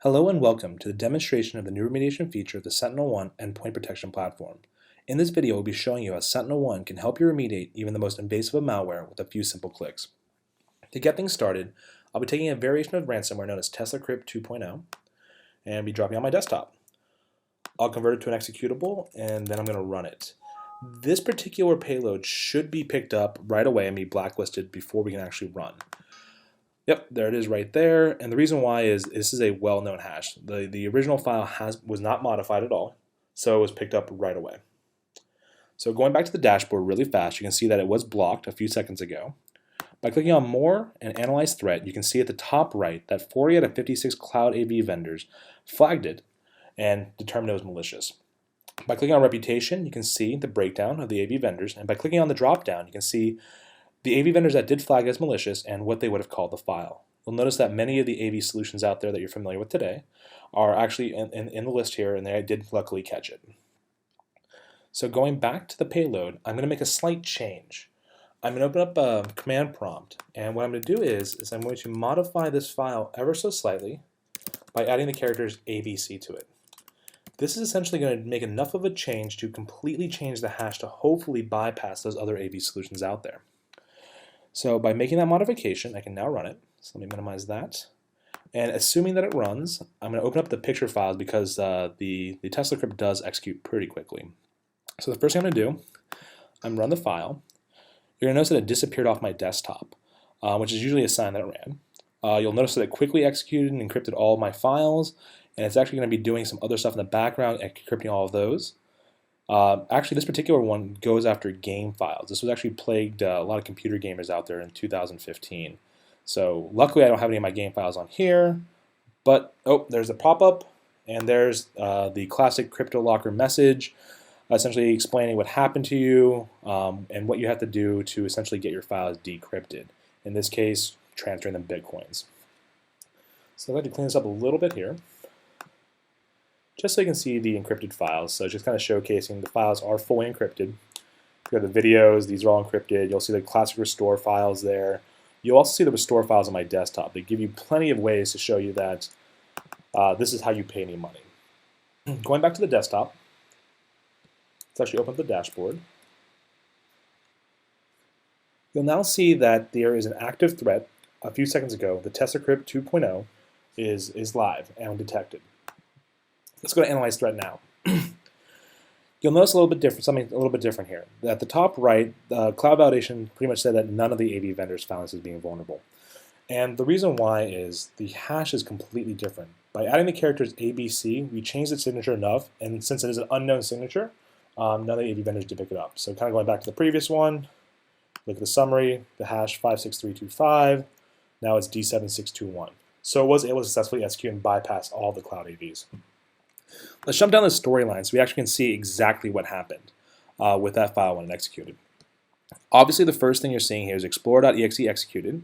Hello and welcome to the demonstration of the new remediation feature of the Sentinel-1 endpoint protection platform. In this video, we'll be showing you how Sentinel-1 can help you remediate even the most invasive of malware with a few simple clicks. To get things started, I'll be taking a variation of ransomware known as TeslaCrypt 2.0 and be dropping it on my desktop. I'll convert it to an executable and then I'm going to run it. This particular payload should be picked up right away and be blacklisted before we can actually run. Yep, there it is right there. And the reason why is this is a well-known hash. The original file was not modified at all, so it was picked up right away. So going back to the dashboard really fast, you can see that it was blocked a few seconds ago. By clicking on More and Analyze Threat, you can see at the top right that 40 out of 56 cloud AV vendors flagged it and determined it was malicious. By clicking on Reputation, you can see the breakdown of the AV vendors, and by clicking on the drop-down, you can see the AV vendors that did flag as malicious and what they would have called the file. You'll notice that many of the AV solutions out there that you're familiar with today are actually in the list here, and they did luckily catch it. So going back to the payload, I'm going to make a slight change. I'm going to open up a command prompt, and what I'm going to do is I'm going to modify this file ever so slightly by adding the characters ABC to it. This is essentially going to make enough of a change to completely change the hash to hopefully bypass those other AV solutions out there. So by making that modification, I can now run it. So let me minimize that. And assuming that it runs, I'm going to open up the picture files because the TeslaCrypt does execute pretty quickly. So the first thing I'm going to do, I'm run the file. You're going to notice that it disappeared off my desktop, which is usually a sign that it ran. You'll notice that it quickly executed and encrypted all of my files, and it's actually going to be doing some other stuff in the background, encrypting all of those. Actually, this particular one goes after game files. This was actually plagued a lot of computer gamers out there in 2015. So luckily I don't have any of my game files on here, but oh, there's a pop-up, and there's the classic CryptoLocker message, essentially explaining what happened to you and what you have to do to essentially get your files decrypted. In this case, transferring them Bitcoins. So I'd like to clean this up a little bit here, just so you can see the encrypted files. So just kind of showcasing the files are fully encrypted. You got the videos, these are all encrypted. You'll see the classic restore files there. You'll also see the restore files on my desktop. They give you plenty of ways to show you that this is how you pay me money. Going back to the desktop, let's actually open up the dashboard. You'll now see that there is an active threat. A few seconds ago, the TeslaCrypt 2.0 is live and detected. Let's go to Analyze Threat now. You'll notice something a little bit different here. At the top right, Cloud Validation pretty much said that none of the AV vendors found this as being vulnerable. And the reason why is the hash is completely different. By adding the characters ABC, we changed the signature enough, and since it is an unknown signature, none of the AV vendors did pick it up. So kind of going back to the previous one, look at the summary, the hash 56325, now it's D7621. So it was able to successfully execute and bypass all the cloud AVs. Let's jump down the storyline so we actually can see exactly what happened with that file when it executed. Obviously, the first thing you're seeing here is Explorer.exe executed,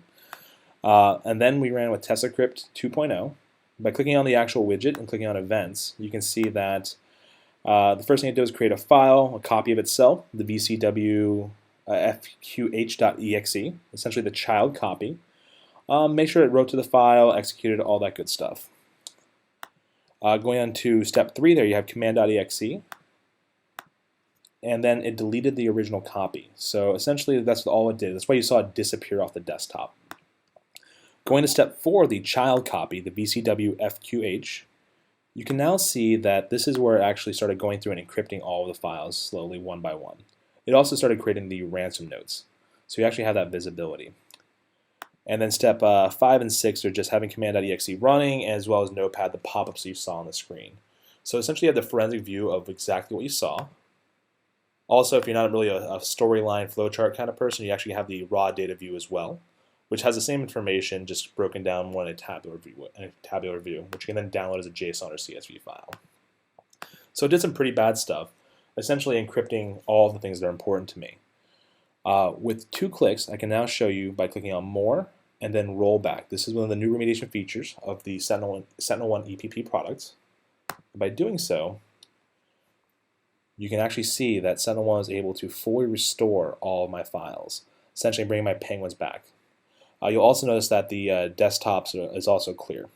and then we ran with TeslaCrypt 2.0. By clicking on the actual widget and clicking on Events, you can see that the first thing it does is create a file, a copy of itself, the VCW fqh.exe, essentially the child copy. Make sure it wrote to the file, executed, all that good stuff. Going on to step 3 there, you have command.exe, and then it deleted the original copy. So essentially that's all it did. That's why you saw it disappear off the desktop. Going to step 4, the child copy, the VCW fqh, you can now see that this is where it actually started going through and encrypting all of the files slowly one by one. It also started creating the ransom notes. So you actually have that visibility. And then step 5 and 6 are just having command.exe running, as well as Notepad, the pop-ups you saw on the screen. So essentially you have the forensic view of exactly what you saw. Also, if you're not really a storyline flowchart kind of person, you actually have the raw data view as well, which has the same information, just broken down more in a tabular view, which you can then download as a JSON or CSV file. So it did some pretty bad stuff, essentially encrypting all the things that are important to me. With 2 clicks, I can now show you by clicking on More and then Rollback. This is one of the new remediation features of the Sentinel-1 EPP products. By doing so, you can actually see that Sentinel-1 is able to fully restore all of my files, essentially bringing my penguins back. You'll also notice that the desktops is also clear.